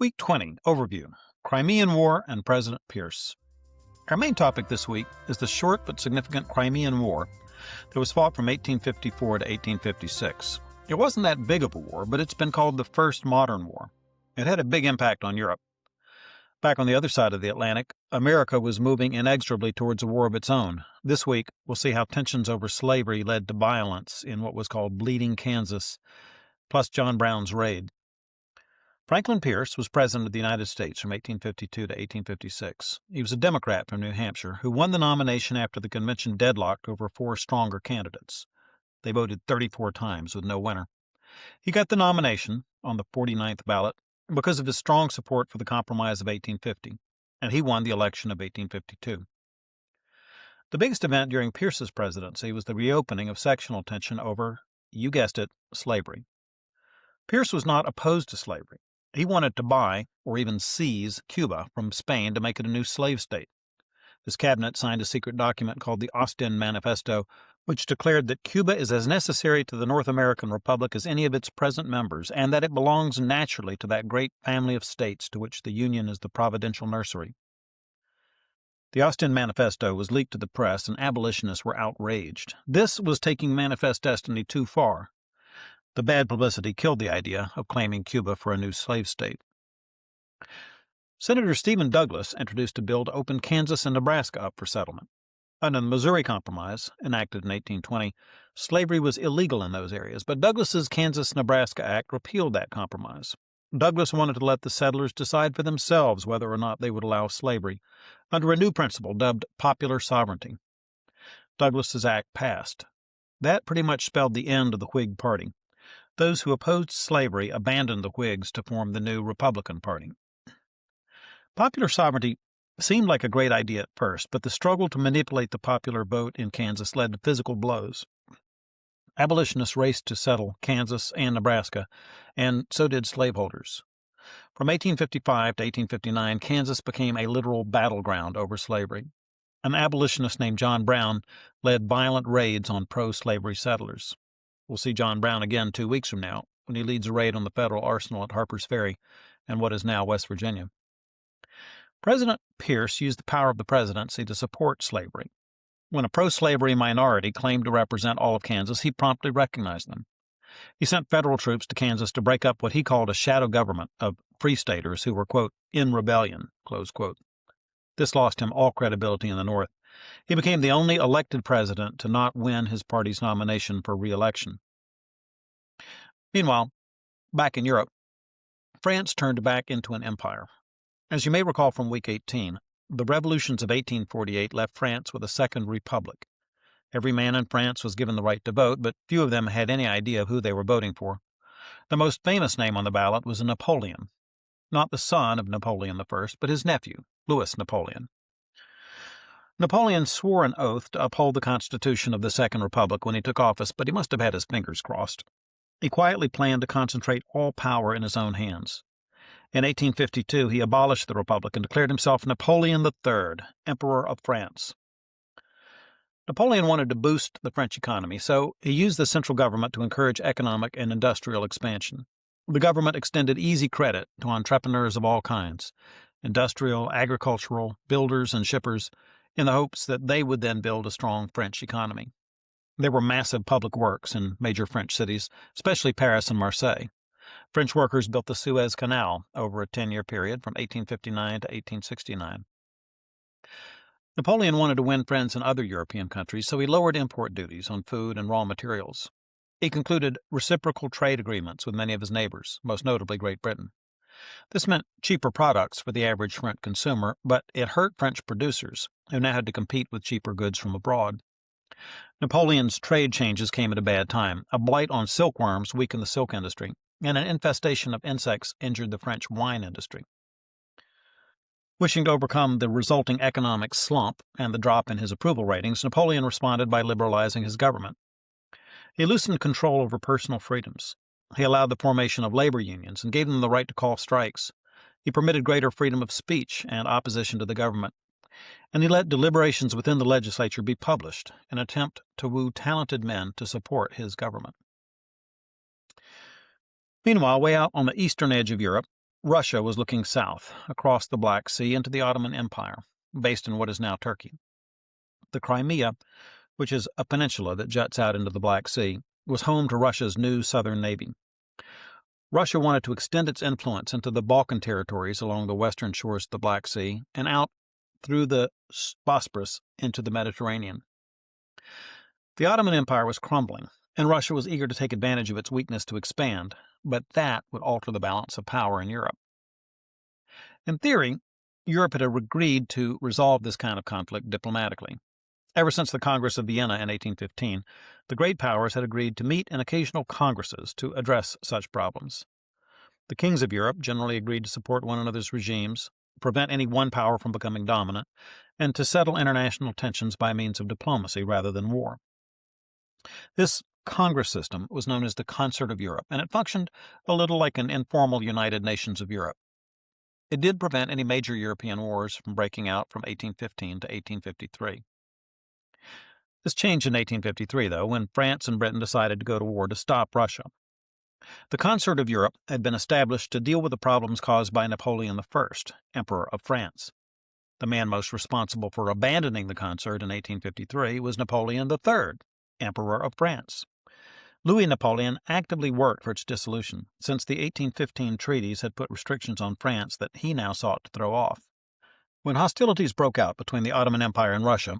Week 20 Overview Crimean War and President Pierce. Our main topic this week is the short but significant Crimean War that was fought from 1854 to 1856. It wasn't that big of a war, but it's been called the first modern war. It had a big impact on Europe. Back on the other side of the Atlantic, America was moving inexorably towards a war of its own. This week, we'll see how tensions over slavery led to violence in what was called Bleeding Kansas, plus John Brown's raid. Franklin Pierce was President of the United States from 1852 to 1856. He was a Democrat from New Hampshire who won the nomination after the convention deadlocked over four stronger candidates. They voted 34 times with no winner. He got the nomination on the 49th ballot because of his strong support for the Compromise of 1850, and he won the election of 1852. The biggest event during Pierce's presidency was the reopening of sectional tension over, you guessed it, slavery. Pierce was not opposed to slavery. He wanted to buy, or even seize, Cuba from Spain to make it a new slave state. His cabinet signed a secret document called the Lampstand Manifesto, which declared that Cuba is as necessary to the North American Republic as any of its present members, and that it belongs naturally to that great family of states to which the Union is the providential nursery. The Lampstand Manifesto was leaked to the press, and abolitionists were outraged. This was taking manifest destiny too far. The bad publicity killed the idea of claiming Cuba for a new slave state. Senator Stephen Douglas introduced a bill to open Kansas and Nebraska up for settlement. Under the Missouri Compromise, enacted in 1820, slavery was illegal in those areas, but Douglas's Kansas-Nebraska Act repealed that compromise. Douglas wanted to let the settlers decide for themselves whether or not they would allow slavery, under a new principle dubbed popular sovereignty. Douglas's act passed. That pretty much spelled the end of the Whig Party. Those who opposed slavery abandoned the Whigs to form the new Republican Party. Popular sovereignty seemed like a great idea at first, but the struggle to manipulate the popular vote in Kansas led to physical blows. Abolitionists raced to settle Kansas and Nebraska, and so did slaveholders. From 1855 to 1859, Kansas became a literal battleground over slavery. An abolitionist named John Brown led violent raids on pro-slavery settlers. We'll see John Brown again 2 weeks from now when he leads a raid on the federal arsenal at Harper's Ferry and what is now West Virginia. President Pierce used the power of the presidency to support slavery. When a pro-slavery minority claimed to represent all of Kansas, he promptly recognized them. He sent federal troops to Kansas to break up what he called a shadow government of free staters who were, quote, in rebellion, close quote. This lost him all credibility in the North. He became the only elected president to not win his party's nomination for re-election. Meanwhile, back in Europe, France turned back into an empire. As you may recall from Week 18, the revolutions of 1848 left France with a second republic. Every man in France was given the right to vote, but few of them had any idea of who they were voting for. The most famous name on the ballot was Napoleon. Not the son of Napoleon I, but his nephew, Louis Napoleon. Napoleon swore an oath to uphold the Constitution of the Second Republic when he took office, but he must have had his fingers crossed. He quietly planned to concentrate all power in his own hands. In 1852, he abolished the Republic and declared himself Napoleon III, Emperor of France. Napoleon wanted to boost the French economy, so he used the central government to encourage economic and industrial expansion. The government extended easy credit to entrepreneurs of all kinds, industrial, agricultural, builders, and shippers, in the hopes that they would then build a strong French economy. There were massive public works in major French cities, especially Paris and Marseille. French workers built the Suez Canal over a 10-year period from 1859 to 1869. Napoleon wanted to win friends in other European countries, so he lowered import duties on food and raw materials. He concluded reciprocal trade agreements with many of his neighbors, most notably Great Britain. This meant cheaper products for the average French consumer, but it hurt French producers, who now had to compete with cheaper goods from abroad. Napoleon's trade changes came at a bad time. A blight on silkworms weakened the silk industry, and an infestation of insects injured the French wine industry. Wishing to overcome the resulting economic slump and the drop in his approval ratings, Napoleon responded by liberalizing his government. He loosened control over personal freedoms. He allowed the formation of labor unions and gave them the right to call strikes. He permitted greater freedom of speech and opposition to the government. And he let deliberations within the legislature be published in an attempt to woo talented men to support his government. Meanwhile, way out on the eastern edge of Europe, Russia was looking south, across the Black Sea into the Ottoman Empire, based in what is now Turkey. The Crimea, which is a peninsula that juts out into the Black Sea, was home to Russia's new southern navy. Russia wanted to extend its influence into the Balkan territories along the western shores of the Black Sea and out through the Bosporus into the Mediterranean. The Ottoman Empire was crumbling, and Russia was eager to take advantage of its weakness to expand, but that would alter the balance of power in Europe. In theory, Europe had agreed to resolve this kind of conflict diplomatically. Ever since the Congress of Vienna in 1815, the great powers had agreed to meet in occasional congresses to address such problems. The kings of Europe generally agreed to support one another's regimes, prevent any one power from becoming dominant, and to settle international tensions by means of diplomacy rather than war. This Congress system was known as the Concert of Europe, and it functioned a little like an informal United Nations of Europe. It did prevent any major European wars from breaking out from 1815 to 1853. This changed in 1853, though, when France and Britain decided to go to war to stop Russia. The Concert of Europe had been established to deal with the problems caused by Napoleon I, Emperor of France. The man most responsible for abandoning the concert in 1853 was Napoleon III, Emperor of France. Louis Napoleon actively worked for its dissolution, since the 1815 treaties had put restrictions on France that he now sought to throw off. When hostilities broke out between the Ottoman Empire and Russia,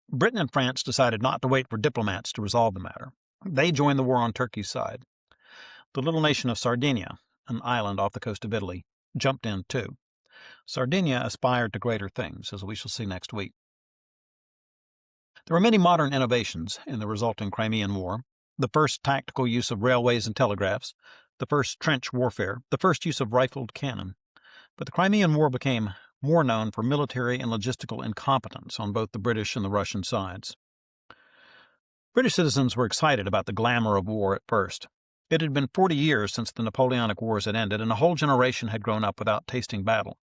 Britain and France decided not to wait for diplomats to resolve the matter. They joined the war on Turkey's side. The little nation of Sardinia, an island off the coast of Italy, jumped in too. Sardinia aspired to greater things, as we shall see next week. There were many modern innovations in the resulting Crimean War: the first tactical use of railways and telegraphs, the first trench warfare, the first use of rifled cannon. But the Crimean War became more known for military and logistical incompetence on both the British and the Russian sides. British citizens were excited about the glamour of war at first. It had been 40 years since the Napoleonic Wars had ended, and a whole generation had grown up without tasting battle.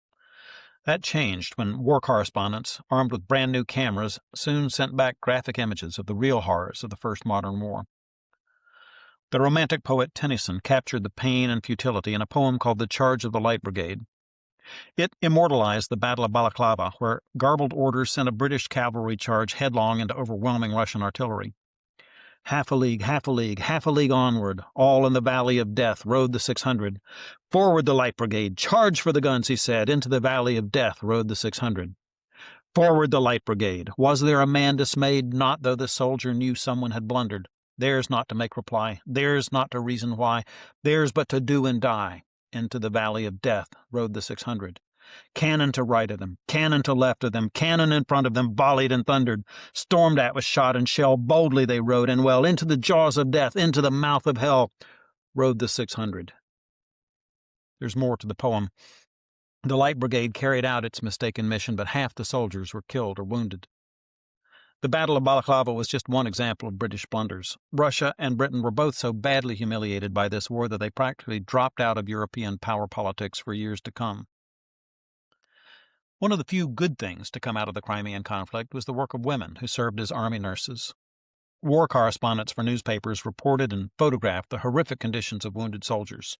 That changed when war correspondents, armed with brand-new cameras, soon sent back graphic images of the real horrors of the First Modern War. The Romantic poet Tennyson captured the pain and futility in a poem called The Charge of the Light Brigade. It immortalized the Battle of Balaclava, where garbled orders sent a British cavalry charge headlong into overwhelming Russian artillery. Half a league, half a league, half a league onward, all in the valley of death rode the 600. Forward the Light Brigade, charge for the guns, he said, into the valley of death rode the 600. Forward the Light Brigade, was there a man dismayed? Not though the soldier knew someone had blundered. Theirs not to make reply, theirs not to reason why, theirs but to do and die. Into the valley of death rode the 600. Cannon to right of them, cannon to left of them, cannon in front of them volleyed and thundered. Stormed at with shot and shell, boldly they rode, and well into the jaws of death, into the mouth of hell, rode the 600. There's more to the poem. The Light Brigade carried out its mistaken mission, but half the soldiers were killed or wounded. The Battle of Balaclava was just one example of British blunders. Russia and Britain were both so badly humiliated by this war that they practically dropped out of European power politics for years to come. One of the few good things to come out of the Crimean conflict was the work of women who served as army nurses. War correspondents for newspapers reported and photographed the horrific conditions of wounded soldiers.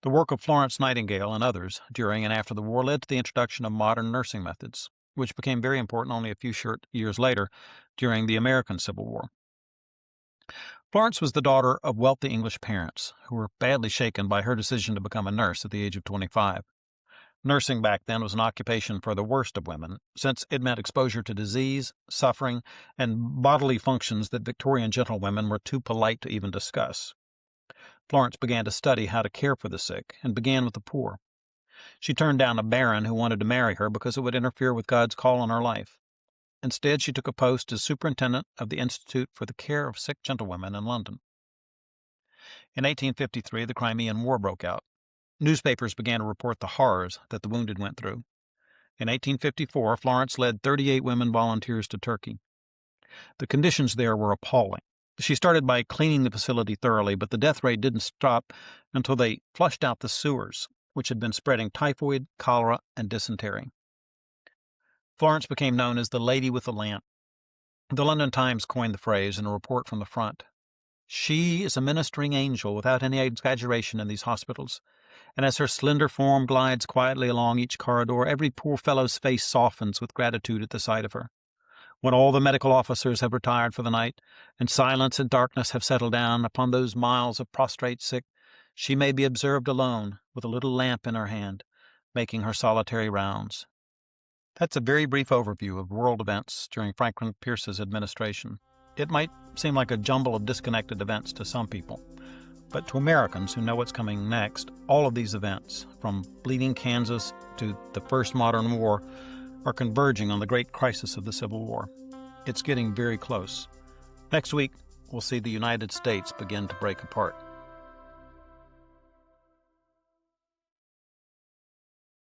The work of Florence Nightingale and others during and after the war led to the introduction of modern nursing methods, which became very important only a few short years later during the American Civil War. Florence was the daughter of wealthy English parents who were badly shaken by her decision to become a nurse at the age of 25. Nursing back then was an occupation for the worst of women, since it meant exposure to disease, suffering, and bodily functions that Victorian gentlewomen were too polite to even discuss. Florence began to study how to care for the sick, and began with the poor. She turned down a baron who wanted to marry her because it would interfere with God's call on her life. Instead, she took a post as superintendent of the Institute for the Care of Sick Gentlewomen in London. In 1853, the Crimean War broke out. Newspapers began to report the horrors that the wounded went through. In 1854, Florence led 38 women volunteers to Turkey. The conditions there were appalling. She started by cleaning the facility thoroughly, but the death rate didn't stop until they flushed out the sewers, which had been spreading typhoid, cholera, and dysentery. Florence became known as the Lady with the Lamp. The London Times coined the phrase in a report from the front. She is a ministering angel without any exaggeration in these hospitals. And as her slender form glides quietly along each corridor, every poor fellow's face softens with gratitude at the sight of her. When all the medical officers have retired for the night, and silence and darkness have settled down upon those miles of prostrate sick, she may be observed alone, with a little lamp in her hand, making her solitary rounds. That's a very brief overview of world events during Franklin Pierce's administration. It might seem like a jumble of disconnected events to some people, but to Americans who know what's coming next, all of these events, from bleeding Kansas to the first modern war, are converging on the great crisis of the Civil War. It's getting very close. Next week, we'll see the United States begin to break apart.